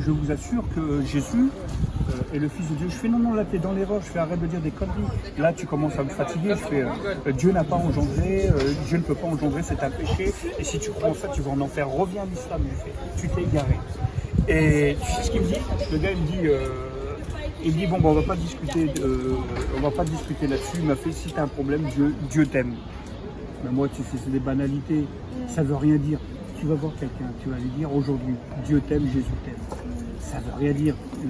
je vous assure que Jésus est le Fils de Dieu. Je fais non, non, là tu es dans l'erreur, je fais arrête de dire des conneries. Là tu commences à me fatiguer, je fais Dieu n'a pas engendré, Dieu ne peut pas engendrer, c'est un péché. Et si tu crois en ça, tu vas en enfer. Reviens à l'islam, tu t'es égaré. Et tu sais ce qu'il me dit? Le gars il me dit bon, bah, on va pas discuter là-dessus. Il m'a fait si tu as un problème, Dieu t'aime. Mais moi tu sais, c'est des banalités, ça veut rien dire. Tu vas voir quelqu'un, tu vas lui dire aujourd'hui Dieu t'aime, Jésus t'aime. Ça veut rien dire. Je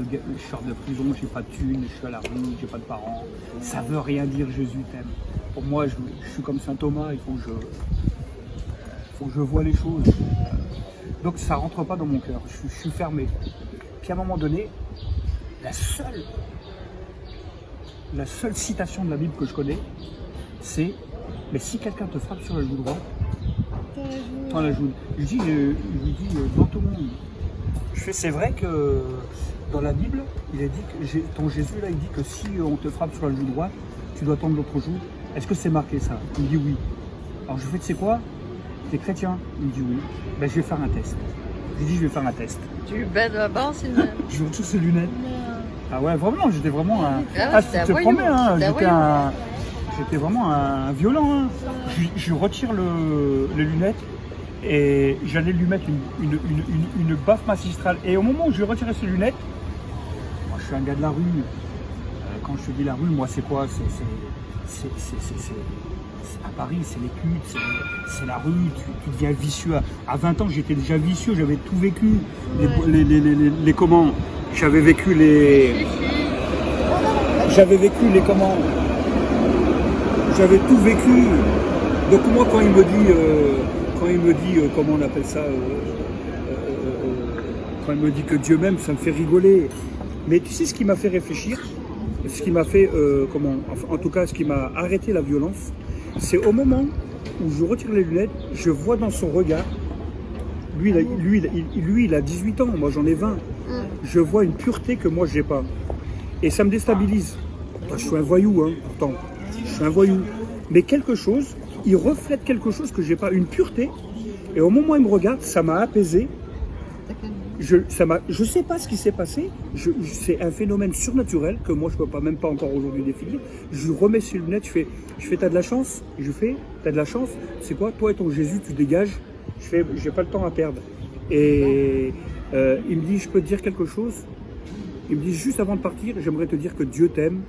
sors de prison, j'ai pas de thunes, je suis à la rue, j'ai pas de parents. Ça veut rien dire Jésus t'aime. Pour moi, je suis comme saint Thomas, il faut que je vois les choses. Donc ça rentre pas dans mon cœur, je suis fermé. Puis à un moment donné, la seule citation de la Bible que je connais, c'est mais si quelqu'un te frappe sur la joue droite, toi la joue. Je lui dis devant tout le monde. Je fais c'est vrai que dans la Bible, il a dit que ton Jésus là, il dit que si on te frappe sur la joue droite, tu dois tendre l'autre joue. Est-ce que c'est marqué ça? Il me dit oui. Alors je fais tu sais quoi? T'es chrétien? Il me dit oui. Ben je vais faire un test. Je lui dis je vais faire un test. Tu lui baises là-bas, c'est une... Je veux tous ses lunettes. Ah ouais vraiment, j'étais vraiment un. Ah, je te promets, hein, j'étais vraiment un violent. Hein. Je retire les lunettes. Et j'allais lui mettre une baffe magistrale. Et au moment où je retirais ses lunettes, moi je suis un gars de la rue. Quand je te dis la rue, moi c'est quoi? C'est à Paris, c'est les putes, c'est la rue, tu deviens vicieux. À 20 ans, j'étais déjà vicieux, j'avais tout vécu. Les comment? J'avais vécu les... J'avais vécu les comment? J'avais tout vécu. Donc moi quand il me dit, comment on appelle ça, quand il me dit que Dieu m'aime, ça me fait rigoler. Mais tu sais ce qui m'a fait réfléchir, ce qui m'a fait, en tout cas ce qui m'a arrêté la violence, c'est au moment où je retire les lunettes, je vois dans son regard, lui il a 18 ans, moi j'en ai 20, je vois une pureté que moi j'ai pas. Et ça me déstabilise. Je suis un voyou, hein, pourtant, je suis un voyou. Mais quelque chose, il reflète quelque chose que j'ai pas, une pureté. Et au moment où il me regarde, ça m'a apaisé. Je sais pas ce qui s'est passé. C'est un phénomène surnaturel que moi je peux pas, même pas encore aujourd'hui définir. Je remets ses lunettes, je fais t'as de la chance. Je fais t'as de la chance. C'est quoi? Toi et ton Jésus, tu dégages. Je fais j'ai pas le temps à perdre. Et il me dit je peux te dire quelque chose. Il me dit juste avant de partir, j'aimerais te dire que Dieu t'aime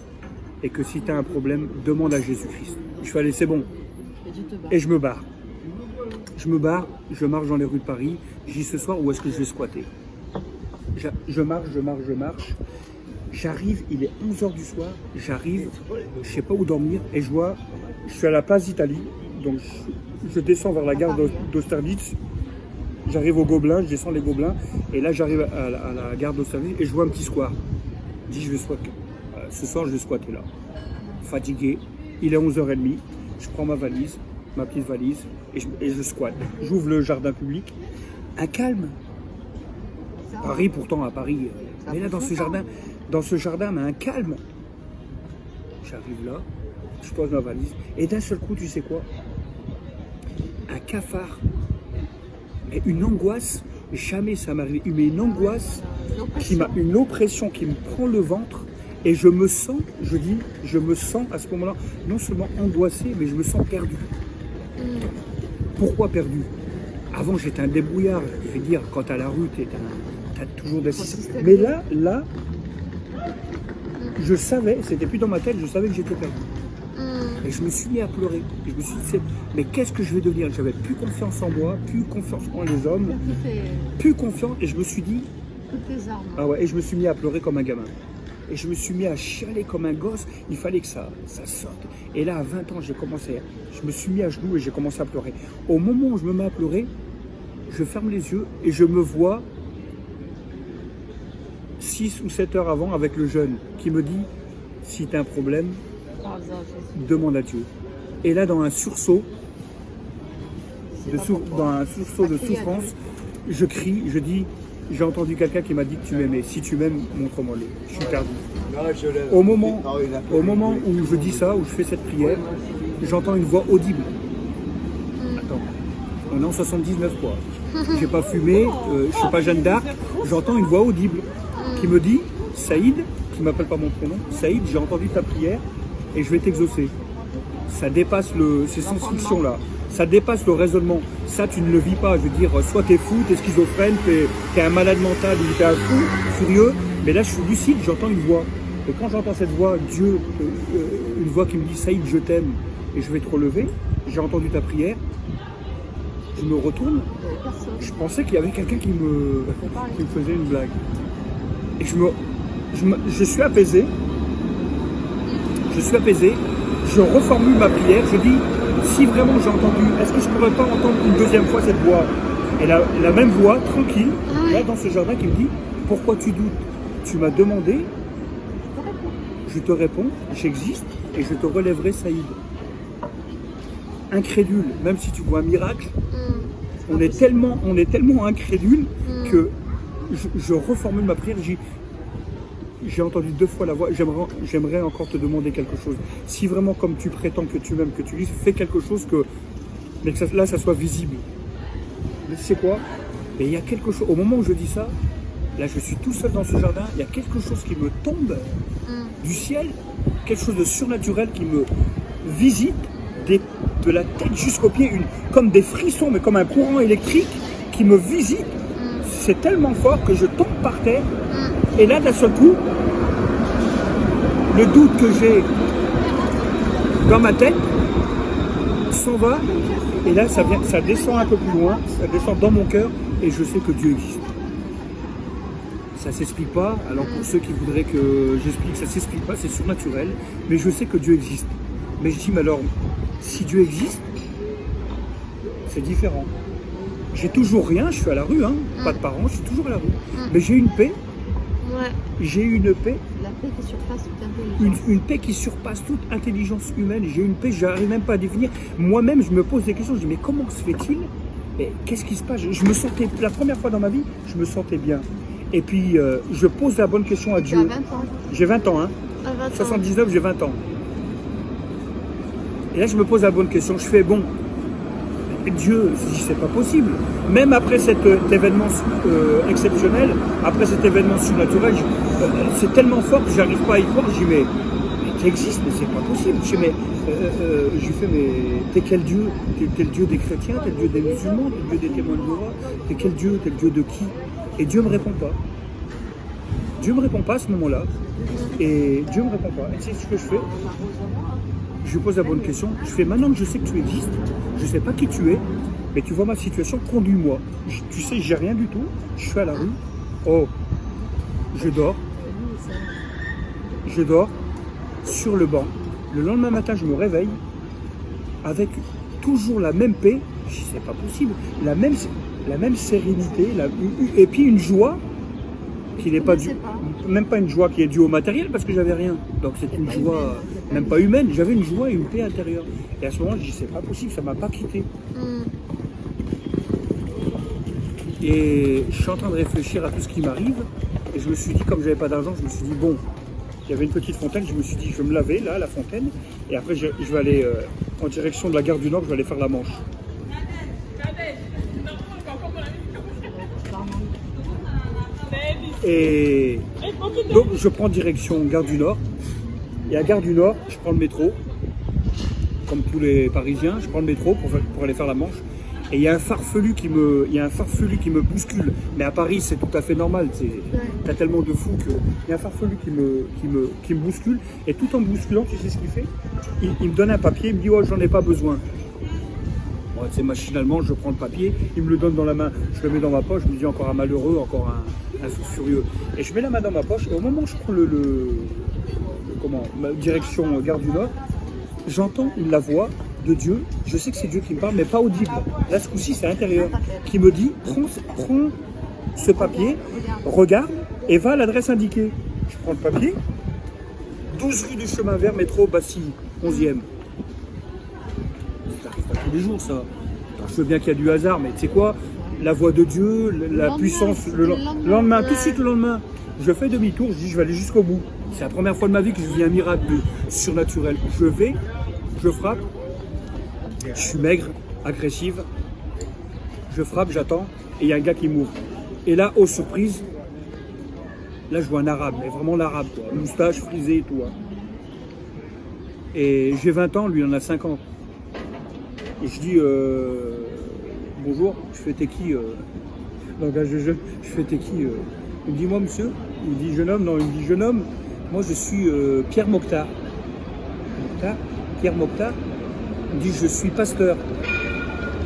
et que si tu as un problème, demande à Jésus-Christ. Je fais allez c'est bon. Et je me barre. Je me barre, je marche dans les rues de Paris. Je dis ce soir où est-ce que je vais squatter. Je marche. J'arrive, il est 11 h du soir. J'arrive, je sais pas où dormir. Et je suis à la place d'Italie. Donc je descends vers la gare d'Austerlitz. J'arrive au Gobelin, je descends les Gobelins. Et là j'arrive à la gare d'Austerlitz et je vois un petit square. Je dis je vais squatter. Ce soir je vais squatter là. Fatigué. Il est 11 h 30. Je prends ma valise, ma petite valise, et je squatte. J'ouvre le jardin public. Un calme. Paris, pourtant, à Paris. Mais là, dans ce jardin, mais un calme. J'arrive là, je pose ma valise, et d'un seul coup, tu sais quoi? Un cafard. Mais une angoisse, jamais ça m'arrive. Mais une angoisse, une oppression qui me prend le ventre. Et je me sens, je me sens à ce moment-là, non seulement angoissé, mais je me sens perdu. Pourquoi perdu? Avant, j'étais un débrouillard. Je veux dire, quand tu as la rue, tu as toujours des... Mais là, je savais, c'était plus dans ma tête, je savais que j'étais perdu. Et je me suis mis à pleurer. Et je me suis dit, mais qu'est-ce que je vais devenir? J'avais plus confiance en moi, plus confiance en les hommes, plus confiance. Et je me suis dit... Ah ouais, et je me suis mis à pleurer comme un gamin. Et je me suis mis à chialer comme un gosse, il fallait que ça sorte. Et là, à 20 ans, je me suis mis à genoux et j'ai commencé à pleurer. Au moment où je me mets à pleurer, je ferme les yeux et je me vois 6 ou 7 heures avant avec le jeune qui me dit, si tu as un problème, demande à Dieu. Et là, dans un sursaut de souffrance, je crie, je dis, j'ai entendu quelqu'un qui m'a dit que tu m'aimais. Si tu m'aimes, montre-moi-le. Je suis perdu. Au moment où je dis ça, où je fais cette prière, j'entends une voix audible. Attends, on est en 79 quoi. J'ai pas fumé, je suis pas Jeanne d'Arc, j'entends une voix audible qui me dit « Saïd », qui ne m'appelle pas mon prénom, « Saïd, j'ai entendu ta prière et je vais t'exaucer ». Ça dépasse ces science-fiction-là. Ça dépasse le raisonnement. Ça, tu ne le vis pas. Je veux dire, soit t'es fou, t'es schizophrène, t'es un malade mental ou t'es un fou, furieux. Mais là, je suis lucide, j'entends une voix. Et quand j'entends cette voix, Dieu, une voix qui me dit « Saïd, je t'aime et je vais te relever », j'ai entendu ta prière, je me retourne, je pensais qu'il y avait quelqu'un qui me faisait une blague. Et je suis apaisé, je reformule ma prière, je dis, si vraiment j'ai entendu, est-ce que je ne pourrais pas entendre une deuxième fois cette voix? Et la même voix, tranquille, là dans ce jardin, qui me dit, pourquoi tu doutes? Tu m'as demandé, je te réponds, j'existe et je te relèverai, Saïd. Incrédule, même si tu vois un miracle, on est tellement incrédule que je reformule ma prière. J'ai entendu 2 fois la voix, j'aimerais encore te demander quelque chose. Si vraiment, comme tu prétends que tu m'aimes, que tu lis, fais quelque chose mais que là, ça soit visible. Mais tu sais quoi? Et il y a quelque chose, au moment où je dis ça, là, je suis tout seul dans ce jardin, il y a quelque chose qui me tombe du ciel, quelque chose de surnaturel qui me visite, de la tête jusqu'aux pieds, comme des frissons, mais comme un courant électrique qui me visite. C'est tellement fort que je tombe par terre. Et là, d'un seul coup, le doute que j'ai dans ma tête s'en va. Et là, ça descend un peu plus loin, ça descend dans mon cœur, et je sais que Dieu existe. Ça ne s'explique pas. Alors pour ceux qui voudraient que j'explique, ça ne s'explique pas, c'est surnaturel. Mais je sais que Dieu existe. Mais je dis, mais alors, si Dieu existe, c'est différent. J'ai toujours rien, je suis à la rue, hein, pas de parents, je suis toujours à la rue. Mais j'ai une paix. Ouais. J'ai une paix. La paix qui surpasse toute intelligence. Une paix qui surpasse toute intelligence humaine. J'ai une paix, je n'arrive même pas à définir. Moi-même, je me pose des questions, je dis, mais comment se fait-il? Et qu'est-ce qui se passe? Je me sentais, la première fois dans ma vie, je me sentais bien. Et puis, je pose la bonne question à Dieu. Tu as 20 ans. J'ai 20 ans, hein. À 20 ans. 79, j'ai 20 ans. Et là, je me pose la bonne question. Je fais, bon, Dieu, c'est pas possible. Même après cet événement exceptionnel, après cet événement surnaturel, c'est tellement fort que j'arrive pas à y croire. Je dis, mais tu existes, mais c'est pas possible. Je dis, mais, t'es quel Dieu? T'es le Dieu des chrétiens, t'es le Dieu des musulmans, t'es le Dieu des témoins de Jéhovah, t'es quel Dieu? T'es le Dieu de qui? Et Dieu me répond pas. Dieu me répond pas à ce moment-là. Et Dieu me répond pas. Et c'est ce que je fais. Je lui pose la bonne question. Je fais, maintenant que je sais que tu existes, je ne sais pas qui tu es, mais tu vois ma situation, conduis-moi. Tu sais, j'ai rien du tout. Je suis à la rue. Oh, je dors. Je dors sur le banc. Le lendemain matin, je me réveille avec toujours la même paix. Je dis, c'est pas possible. La même sérénité, et puis une joie qui n'est pas due, même pas une joie qui est due au matériel parce que j'avais rien. Donc c'était une joie même pas humaine, j'avais une joie et une paix intérieure. Et à ce moment, je dis, c'est pas possible, ça m'a pas quitté. Et je suis en train de réfléchir à tout ce qui m'arrive. Et je me suis dit, comme j'avais pas d'argent, je me suis dit, bon, il y avait une petite fontaine, je me suis dit, je vais me laver là, à la fontaine. Et après, je vais aller en direction de la gare du Nord, je vais aller faire la Manche. Et donc je prends direction Gare du Nord. Et à Gare du Nord, je prends le métro, comme tous les Parisiens, je prends le métro pour aller faire la Manche. Et il y a un farfelu qui me bouscule. Mais à Paris, c'est tout à fait normal. T'as tellement de fous que il y a un farfelu qui me bouscule. Et tout en me bousculant, tu sais ce qu'il fait? Il me donne un papier, il me dit, oh, j'en ai pas besoin. Bon, c'est machinalement, je prends le papier, il me le donne dans la main, je le mets dans ma poche, je me dis, encore un malheureux, encore un fou furieux. Et je mets la main dans ma poche, et au moment où je prends ma direction Gare du Nord, j'entends la voix de Dieu, je sais que c'est Dieu qui me parle, mais pas audible. Là, ce coup-ci, c'est intérieur, qui me dit, prends ce papier, regarde, et va à l'adresse indiquée. Je prends le papier, 12 rue du Chemin Vert, métro Bastille, 11e. Ça arrive pas tous les jours, ça. Alors, je veux bien qu'il y a du hasard, mais tu sais quoi, la voix de Dieu, la puissance, le lendemain, tout de suite le lendemain, je fais demi-tour, je dis je vais aller jusqu'au bout. C'est la première fois de ma vie que je vis un miracle surnaturel. Je frappe, je suis maigre, agressive, je frappe, j'attends, et il y a un gars qui m'ouvre. Et là, aux surprises, Là, je vois un arabe, mais vraiment l'arabe, quoi. Moustache frisée et tout. Hein. Et j'ai 20 ans, lui, il en a 50. Et je dis, bonjour, je fais t'es qui langage de jeu, je fais t'es qui Il me dit, moi, monsieur. Il me dit, jeune homme. Non, il me dit, jeune homme, moi, je suis Pierre Mokhtar. Pierre Mokhtar. Il me dit, je suis pasteur.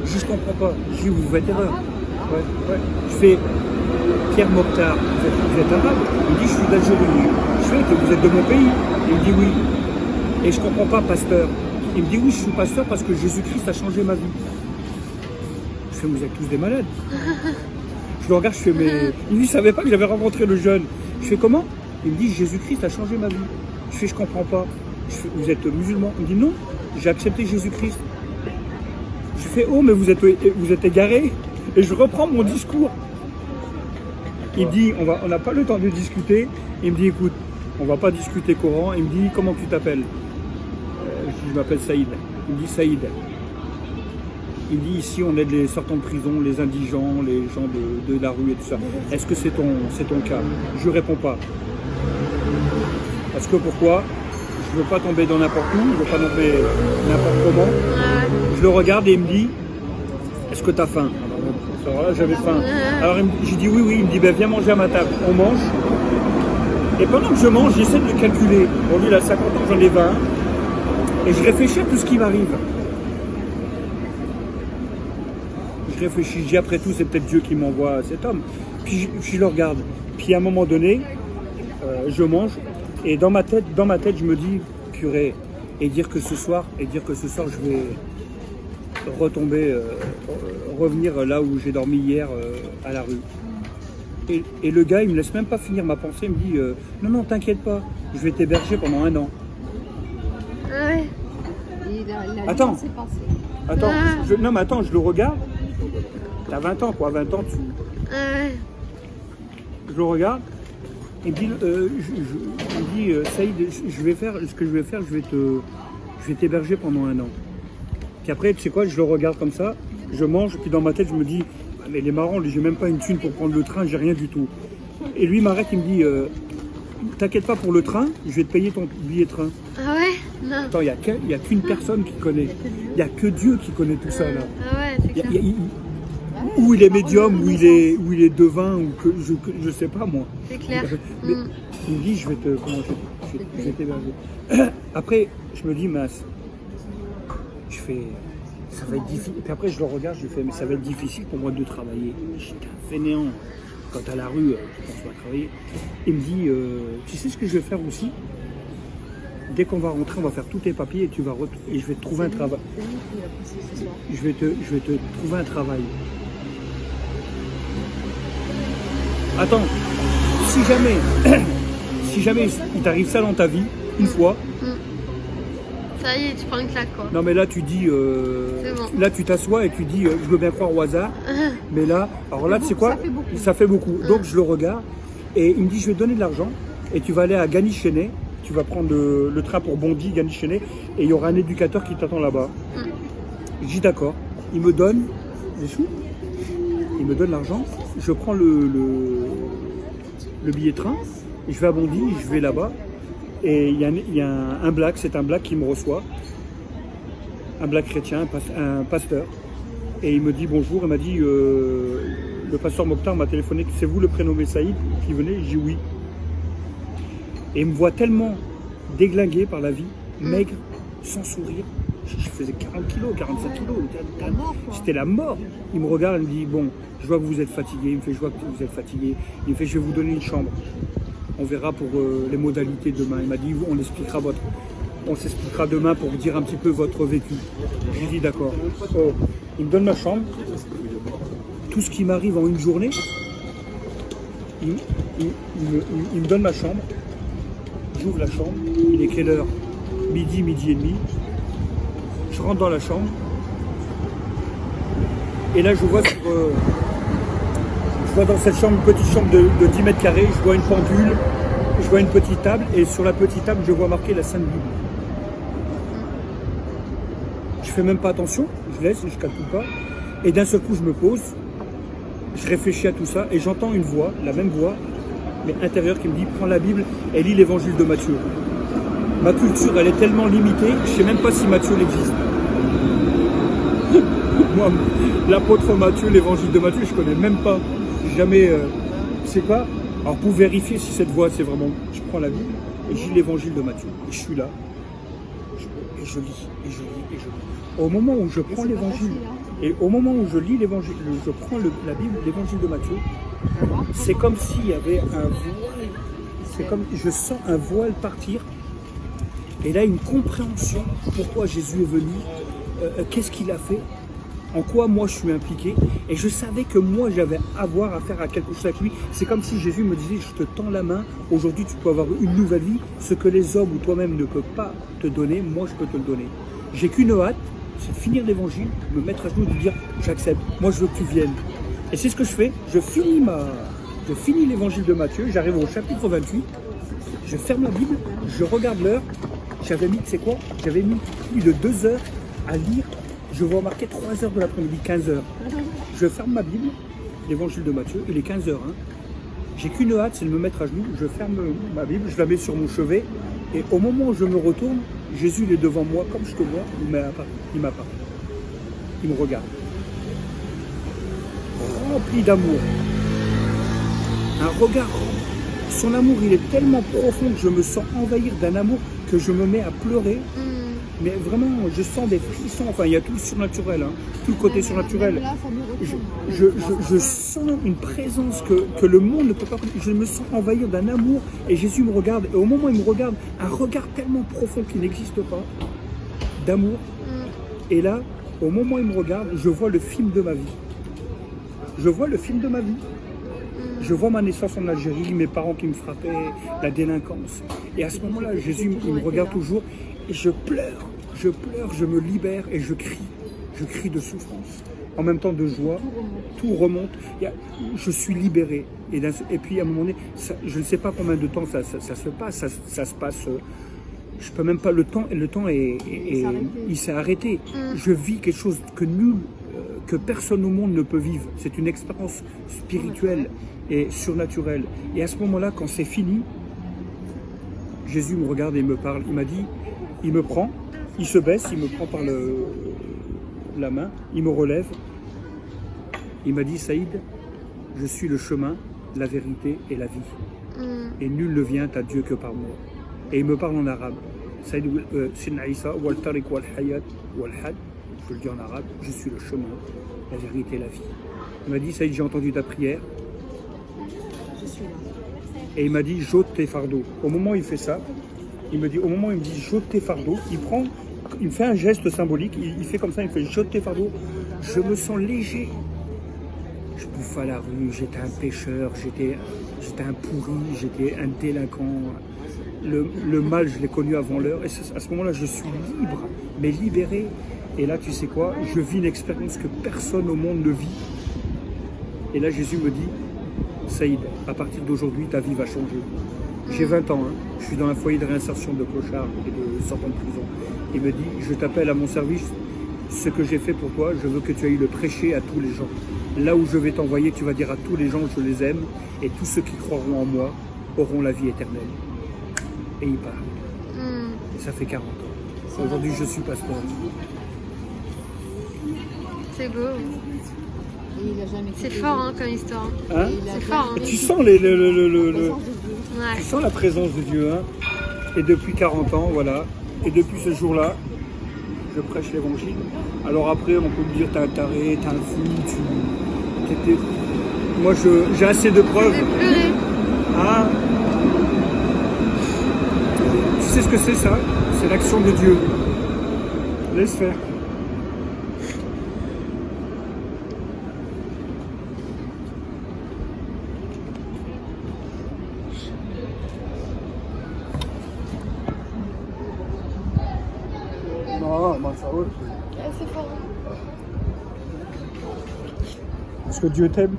Je comprends pas. Je dis, vous faites erreur. Ouais. Je fais Pierre Mokhtar, vous êtes arabe? Il me dit, je suis d'Algérie. Je fais que vous êtes de mon pays? Il me dit oui. Et je comprends pas, pasteur. Il me dit oui, je suis pasteur parce que Jésus-Christ a changé ma vie. Je fais, vous êtes tous des malades. Je le regarde, je fais, mais. Il ne savait pas que j'avais rencontré le jeune. Je fais, comment? Il me dit, Jésus-Christ a changé ma vie. Je fais, je comprends pas. Je fais, vous êtes musulman? Il me dit, non, j'ai accepté Jésus-Christ. Je fais, oh, mais vous êtes égaré. Et je reprends mon discours. Il me dit, on n'a pas le temps de discuter. Il me dit, écoute, on va pas discuter Coran. Il me dit, comment tu t'appelles? Je m'appelle Saïd. Il me dit, Saïd. Il me dit, ici, on aide les sortants de prison, les indigents, les gens de la rue et tout ça. Est-ce que c'est ton cas? Je réponds pas. Parce que pourquoi? Je veux pas tomber dans n'importe où, je veux pas tomber n'importe comment. Je le regarde et il me dit, est-ce que tu as faim? Alors là, j'avais faim. Alors j'ai dit oui, il me dit, ben, viens manger à ma table. On mange. Et pendant que je mange, j'essaie de le calculer. Bon, lui, il a 50 ans, j'en ai 20. Et je réfléchis à tout ce qui m'arrive. Je réfléchis, je dis, après tout, c'est peut-être Dieu qui m'envoie cet homme. Puis je le regarde. Puis à un moment donné, je mange. Et dans ma tête, je me dis, purée, et dire que ce soir, je vais revenir là où j'ai dormi hier à la rue. Et le gars, il me laisse même pas finir ma pensée, il me dit, non, t'inquiète pas, je vais t'héberger pendant 1 an. Ouais. Attends, non mais attends, je le regarde. T'as 20 ans quoi, 20 ans tu... Je le regarde. Il me dit, Saïd, je vais t'héberger pendant 1 an. Puis après, tu sais quoi, je le regarde comme ça, je mange, puis dans ma tête, je me dis, mais il est marrant, j'ai même pas une thune pour prendre le train, j'ai rien du tout. Et lui, il m'arrête, il me dit, t'inquiète pas pour le train, je vais te payer ton billet de train. Ah ouais? Non. Attends, il n'y a qu'une personne qui connaît. Il n'y a que Dieu qui connaît tout ça, là. Ah ouais, c'est clair. Où il est médium, où il est devin, ou que je sais pas moi. C'est clair. Mais, il me dit, je vais t'héberger. Après, je me dis, mince. Je fais, ça va être difficile. Et puis après, je le regarde, je fais, mais ça va être difficile pour moi de travailler. J'étais un fainéant. Quand à la rue, tu penses pas travailler. Il me dit, tu sais ce que je vais faire aussi? Dès qu'on va rentrer, on va faire tous tes papiers et je vais te trouver un travail. Je vais te trouver un travail. Attends, si jamais il t'arrive ça dans ta vie, une fois. Ça y est, tu prends une claque quoi. Non mais là tu dis, bon. Là tu t'assois et tu dis, je veux bien croire au hasard. Mais là, alors là tu sais quoi? Ça fait beaucoup. Donc je le regarde et il me dit, je vais te donner de l'argent et tu vas aller à Gagny-Chénet. Tu vas prendre le train pour Bondy, Gagny-Chénet, et il y aura un éducateur qui t'attend là-bas. Je dis d'accord. Il me donne les sous, il me donne l'argent, je prends le billet de train, et je vais à Bondy, je vais là-bas, et il y a un black, c'est un black qui me reçoit, un black chrétien, un pasteur, et il me dit bonjour, il m'a dit, le pasteur Mokhtar m'a téléphoné, c'est vous le prénommé Saïd qui venez? Je dis oui. Et il me voit tellement déglingué par la vie, maigre, sans sourire. Je faisais 40 kilos, 45 kilos. C'était la mort. Il me regarde et me dit, bon, je vois que vous êtes fatigué. Il me fait, je vois que vous êtes fatigué. Il me fait, je vais vous donner une chambre. On verra pour les modalités demain. Il m'a dit, on s'expliquera demain pour dire un petit peu votre vécu. J'ai dit, d'accord. Oh. Il me donne ma chambre. Tout ce qui m'arrive en une journée, il me donne ma chambre. J'ouvre la chambre, il est quelle heure? Midi et demi. Je rentre dans la chambre. Et là, je vois dans cette chambre, une petite chambre de 10 mètres carrés, je vois une pendule, je vois une petite table, et sur la petite table, je vois marqué la Sainte Bible. Je fais même pas attention, je laisse, je calcule pas. Et d'un seul coup, je me pose, je réfléchis à tout ça, et j'entends une voix, la même voix, mais intérieure qui me dit prends la Bible et lis l'évangile de Matthieu. Ma culture, elle est tellement limitée, je ne sais même pas si Matthieu existe. Moi, l'apôtre Matthieu, l'évangile de Matthieu, je ne connais même pas. Jamais. C'est quoi? Alors pour vérifier si cette voix c'est vraiment. Je prends la Bible et je lis l'évangile de Matthieu. Et je suis là. Et je lis, et je lis, et je lis. Au moment où je prends l'évangile, et au moment où je lis l'évangile, je prends la Bible, l'évangile de Matthieu, c'est comme s'il y avait un voile. C'est comme je sens un voile partir. Et là, une compréhension pourquoi Jésus est venu, qu'est-ce qu'il a fait, en quoi moi je suis impliqué. Et je savais que moi j'avais avoir à faire à quelque chose avec lui. C'est comme si Jésus me disait, je te tends la main, aujourd'hui tu peux avoir une nouvelle vie. Ce que les hommes ou toi-même ne peuvent pas te donner, moi je peux te le donner. J'ai qu'une hâte, c'est de finir l'évangile, me mettre à genoux et de dire, j'accepte, moi je veux que tu viennes. Et c'est ce que je fais, je finis l'évangile de Matthieu, j'arrive au chapitre 28, je ferme la Bible, je regarde l'heure. J'avais mis, tu sais quoi? J'avais mis plus de 2 heures à lire. Je vois marquer 3 heures de l'après-midi, 15 heures. Je ferme ma Bible, l'évangile de Matthieu, il est 15 heures. Hein. J'ai qu'une hâte, c'est de me mettre à genoux. Je ferme ma Bible, je la mets sur mon chevet. Et au moment où je me retourne, Jésus il est devant moi, comme je te vois, il m'apparaît. Il me regarde. Rempli d'amour. Un regard. Son amour, il est tellement profond que je me sens envahir d'un amour que je me mets à pleurer. Mais vraiment, je sens des frissons. Enfin, il y a tout le surnaturel, hein, tout le côté surnaturel. Je sens une présence que le monde ne peut pas. Je me sens envahir d'un amour et Jésus me regarde. Et au moment où il me regarde, un regard tellement profond qui n'existe pas, d'amour. Et là, au moment où il me regarde, je vois le film de ma vie. Je vois le film de ma vie. Je vois ma naissance en Algérie, mes parents qui me frappaient, la délinquance. Et à ce moment-là, Jésus il me regarde toujours et je pleure, je me libère et je crie de souffrance. En même temps de joie, tout remonte, je suis libéré. Et puis à un moment donné, je ne sais pas combien de temps ça se passe, ça se passe, je peux même pas, le temps il s'est arrêté. Je vis quelque chose que personne au monde ne peut vivre. C'est une expérience spirituelle et surnaturelle. Et à ce moment-là, quand c'est fini, Jésus me regarde et me parle. Il m'a dit, il me prend, il se baisse, il me prend par la main, il me relève. Il m'a dit, Saïd, je suis le chemin, la vérité et la vie. Et nul ne vient à Dieu que par moi. Et il me parle en arabe. Saïd, Sidna Isa, wal tariq wal hayat wal had. Je le dis en arabe, je suis le chemin, la vérité et la vie. Il m'a dit, Saïd, j'ai entendu ta prière. Et il m'a dit, j'ôte tes fardeaux. Au moment où il fait ça, il me dit, j'ôte tes fardeaux, il me fait un geste symbolique, il fait comme ça, il fait, j'ôte tes fardeaux. Je me sens léger. Je bouffe à la rue, j'étais un pêcheur, j'étais un pourri, j'étais un délinquant. Le mal, je l'ai connu avant l'heure. Et à ce moment-là, je suis libre, mais libéré. Et là, tu sais quoi, je vis une expérience que personne au monde ne vit. Et là, Jésus me dit, Saïd, à partir d'aujourd'hui, ta vie va changer. J'ai 20 ans, hein. Je suis dans un foyer de réinsertion de clochards et de sortants de prison. Il me dit, je t'appelle à mon service, ce que j'ai fait pour toi, je veux que tu ailles le prêcher à tous les gens. Là où je vais t'envoyer, tu vas dire à tous les gens, je les aime, et tous ceux qui croiront en moi auront la vie éternelle. Et il parle. Et ça fait 40 ans. Aujourd'hui, je suis pasteur. C'est beau. C'est fort hein, comme histoire. Hein? C'est fort. Hein. Tu sens tu sens la présence de Dieu. Hein? Et depuis 40 ans, voilà. Et depuis ce jour-là, je prêche l'évangile. Alors après, on peut me dire, t'es un taré, t'es un fou, moi, j'ai assez de preuves. Hein? Tu sais ce que c'est ça? C'est l'action de Dieu. Laisse faire. C'est fort. Est-ce que Dieu t'aime?